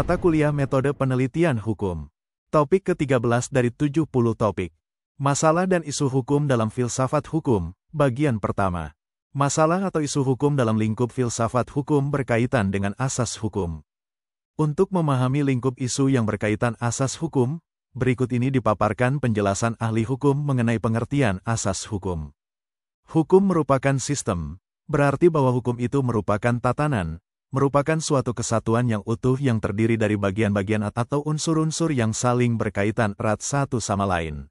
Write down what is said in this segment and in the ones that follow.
Mata kuliah Metode Penelitian Hukum. Topik ke-13 dari 70 topik. Masalah dan isu hukum dalam filsafat hukum, bagian pertama. Masalah atau isu hukum dalam lingkup filsafat hukum berkaitan dengan asas hukum. Untuk memahami lingkup isu yang berkaitan asas hukum, berikut ini dipaparkan penjelasan ahli hukum mengenai pengertian asas hukum. Hukum merupakan sistem, berarti bahwa hukum itu merupakan tatanan, merupakan suatu kesatuan yang utuh yang terdiri dari bagian-bagian atau unsur-unsur yang saling berkaitan erat satu sama lain.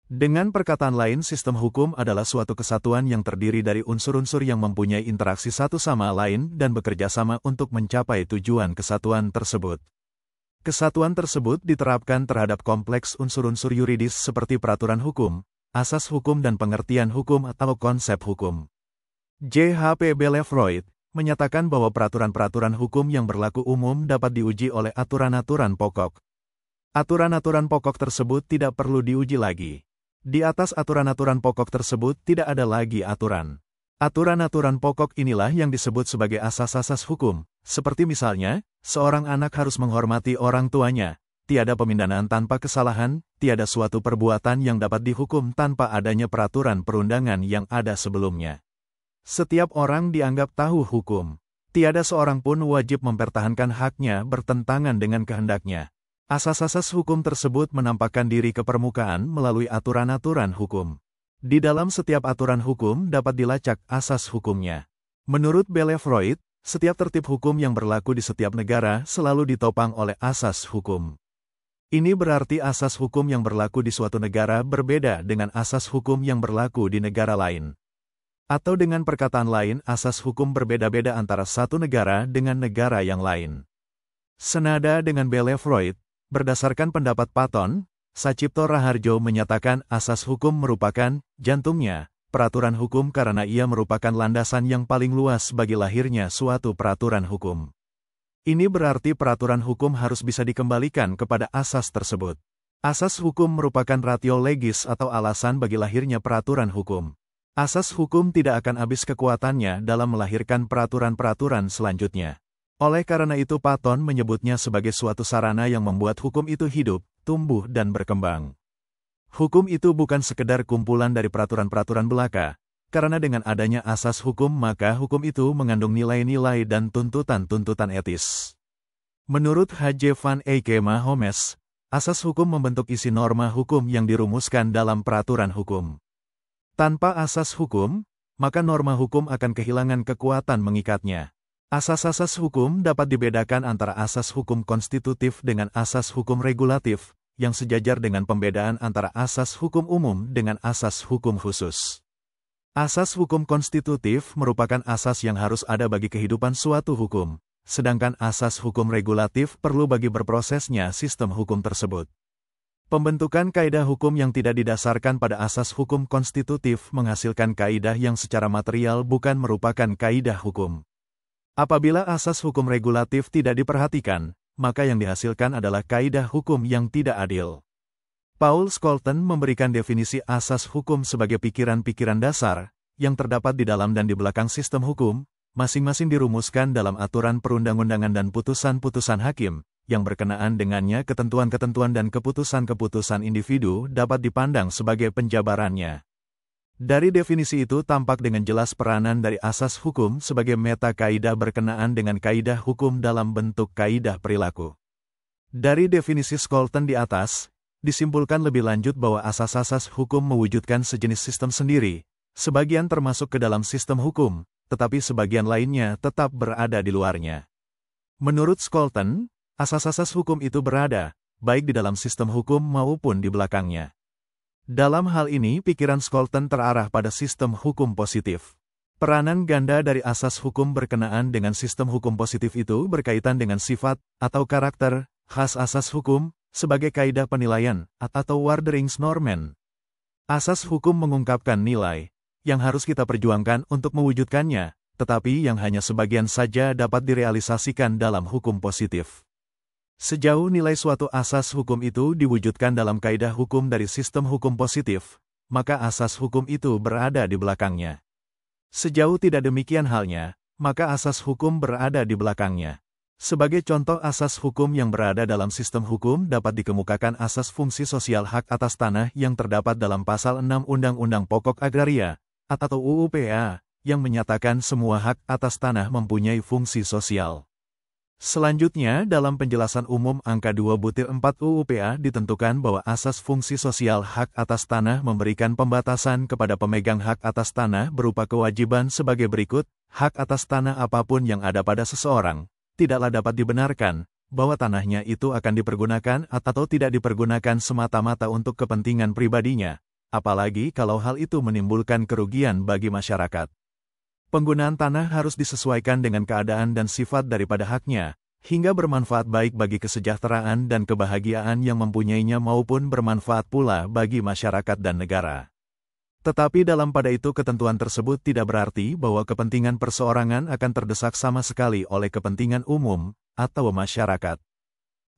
Dengan perkataan lain, sistem hukum adalah suatu kesatuan yang terdiri dari unsur-unsur yang mempunyai interaksi satu sama lain dan bekerja sama untuk mencapai tujuan kesatuan tersebut. Kesatuan tersebut diterapkan terhadap kompleks unsur-unsur yuridis seperti peraturan hukum, asas hukum dan pengertian hukum atau konsep hukum. J.H.P. Belefroid menyatakan bahwa peraturan-peraturan hukum yang berlaku umum dapat diuji oleh aturan-aturan pokok. Aturan-aturan pokok tersebut tidak perlu diuji lagi. Di atas aturan-aturan pokok tersebut tidak ada lagi aturan. Aturan-aturan pokok inilah yang disebut sebagai asas-asas hukum, seperti misalnya, seorang anak harus menghormati orang tuanya, tiada pemindahan tanpa kesalahan, tiada suatu perbuatan yang dapat dihukum tanpa adanya peraturan perundangan yang ada sebelumnya. Setiap orang dianggap tahu hukum. Tiada seorang pun wajib mempertahankan haknya bertentangan dengan kehendaknya. Asas-asas hukum tersebut menampakkan diri ke permukaan melalui aturan-aturan hukum. Di dalam setiap aturan hukum dapat dilacak asas hukumnya. Menurut Belefroid, setiap tertib hukum yang berlaku di setiap negara selalu ditopang oleh asas hukum. Ini berarti asas hukum yang berlaku di suatu negara berbeda dengan asas hukum yang berlaku di negara lain. Atau dengan perkataan lain, asas hukum berbeda-beda antara satu negara dengan negara yang lain. Senada dengan Belefroid, berdasarkan pendapat Patton, Sacipto Raharjo menyatakan asas hukum merupakan jantungnya peraturan hukum karena ia merupakan landasan yang paling luas bagi lahirnya suatu peraturan hukum. Ini berarti peraturan hukum harus bisa dikembalikan kepada asas tersebut. Asas hukum merupakan ratio legis atau alasan bagi lahirnya peraturan hukum. Asas hukum tidak akan habis kekuatannya dalam melahirkan peraturan-peraturan selanjutnya. Oleh karena itu Patton menyebutnya sebagai suatu sarana yang membuat hukum itu hidup, tumbuh dan berkembang. Hukum itu bukan sekedar kumpulan dari peraturan-peraturan belaka, karena dengan adanya asas hukum maka hukum itu mengandung nilai-nilai dan tuntutan-tuntutan etis. Menurut H.J. van Eyck Mahomes, asas hukum membentuk isi norma hukum yang dirumuskan dalam peraturan hukum. Tanpa asas hukum, maka norma hukum akan kehilangan kekuatan mengikatnya. Asas-asas hukum dapat dibedakan antara asas hukum konstitutif dengan asas hukum regulatif, yang sejajar dengan pembedaan antara asas hukum umum dengan asas hukum khusus. Asas hukum konstitutif merupakan asas yang harus ada bagi kehidupan suatu hukum, sedangkan asas hukum regulatif perlu bagi berprosesnya sistem hukum tersebut. Pembentukan kaidah hukum yang tidak didasarkan pada asas hukum konstitutif menghasilkan kaidah yang secara material bukan merupakan kaidah hukum. Apabila asas hukum regulatif tidak diperhatikan, maka yang dihasilkan adalah kaidah hukum yang tidak adil. Paul Scholten memberikan definisi asas hukum sebagai pikiran-pikiran dasar, yang terdapat di dalam dan di belakang sistem hukum, masing-masing dirumuskan dalam aturan perundang-undangan dan putusan-putusan hakim, yang berkenaan dengannya ketentuan-ketentuan dan keputusan-keputusan individu dapat dipandang sebagai penjabarannya. Dari definisi itu tampak dengan jelas peranan dari asas hukum sebagai meta-kaidah berkenaan dengan kaidah hukum dalam bentuk kaidah perilaku. Dari definisi Scholten di atas, disimpulkan lebih lanjut bahwa asas-asas hukum mewujudkan sejenis sistem sendiri, sebagian termasuk ke dalam sistem hukum, tetapi sebagian lainnya tetap berada di luarnya. Menurut Scholten, asas-asas hukum itu berada, baik di dalam sistem hukum maupun di belakangnya. Dalam hal ini, pikiran Scholten terarah pada sistem hukum positif. Peranan ganda dari asas hukum berkenaan dengan sistem hukum positif itu berkaitan dengan sifat atau karakter khas asas hukum sebagai kaidah penilaian atau Waarderingsnormen. Asas hukum mengungkapkan nilai yang harus kita perjuangkan untuk mewujudkannya, tetapi yang hanya sebagian saja dapat direalisasikan dalam hukum positif. Sejauh nilai suatu asas hukum itu diwujudkan dalam kaidah hukum dari sistem hukum positif, maka asas hukum itu berada di belakangnya. Sejauh tidak demikian halnya, maka asas hukum berada di belakangnya. Sebagai contoh asas hukum yang berada dalam sistem hukum dapat dikemukakan asas fungsi sosial hak atas tanah yang terdapat dalam Pasal 6 Undang-Undang Pokok Agraria, atau UU PA, yang menyatakan semua hak atas tanah mempunyai fungsi sosial. Selanjutnya, dalam penjelasan umum angka 2/4 UU PA ditentukan bahwa asas fungsi sosial hak atas tanah memberikan pembatasan kepada pemegang hak atas tanah berupa kewajiban sebagai berikut, hak atas tanah apapun yang ada pada seseorang, tidaklah dapat dibenarkan bahwa tanahnya itu akan dipergunakan atau tidak dipergunakan semata-mata untuk kepentingan pribadinya, apalagi kalau hal itu menimbulkan kerugian bagi masyarakat. Penggunaan tanah harus disesuaikan dengan keadaan dan sifat daripada haknya, hingga bermanfaat baik bagi kesejahteraan dan kebahagiaan yang mempunyainya maupun bermanfaat pula bagi masyarakat dan negara. Tetapi dalam pada itu ketentuan tersebut tidak berarti bahwa kepentingan perseorangan akan terdesak sama sekali oleh kepentingan umum atau masyarakat.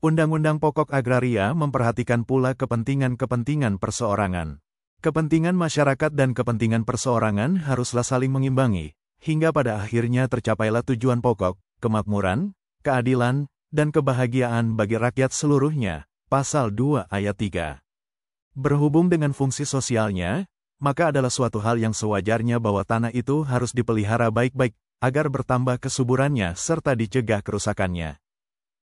Undang-Undang Pokok Agraria memperhatikan pula kepentingan-kepentingan perseorangan. Kepentingan masyarakat dan kepentingan perseorangan haruslah saling mengimbangi, hingga pada akhirnya tercapailah tujuan pokok, kemakmuran, keadilan, dan kebahagiaan bagi rakyat seluruhnya. Pasal 2 ayat 3. Berhubung dengan fungsi sosialnya, maka adalah suatu hal yang sewajarnya bahwa tanah itu harus dipelihara baik-baik, agar bertambah kesuburannya serta dicegah kerusakannya.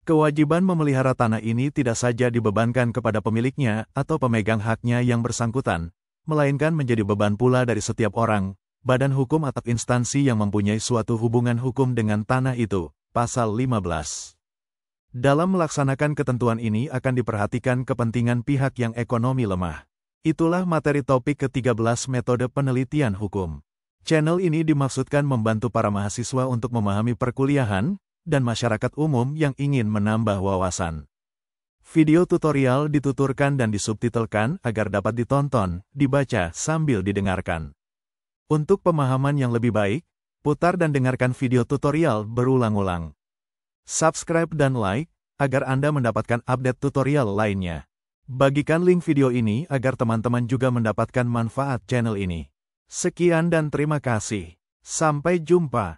Kewajiban memelihara tanah ini tidak saja dibebankan kepada pemiliknya atau pemegang haknya yang bersangkutan, melainkan menjadi beban pula dari setiap orang, badan hukum atau instansi yang mempunyai suatu hubungan hukum dengan tanah itu. Pasal 15. Dalam melaksanakan ketentuan ini akan diperhatikan kepentingan pihak yang ekonomi lemah. Itulah materi topik ke-13 metode penelitian hukum. Channel ini dimaksudkan membantu para mahasiswa untuk memahami perkuliahan dan masyarakat umum yang ingin menambah wawasan. Video tutorial dituturkan dan disubtitelkan agar dapat ditonton, dibaca, sambil didengarkan. Untuk pemahaman yang lebih baik, putar dan dengarkan video tutorial berulang-ulang. Subscribe dan like, agar Anda mendapatkan update tutorial lainnya. Bagikan link video ini agar teman-teman juga mendapatkan manfaat channel ini. Sekian dan terima kasih. Sampai jumpa.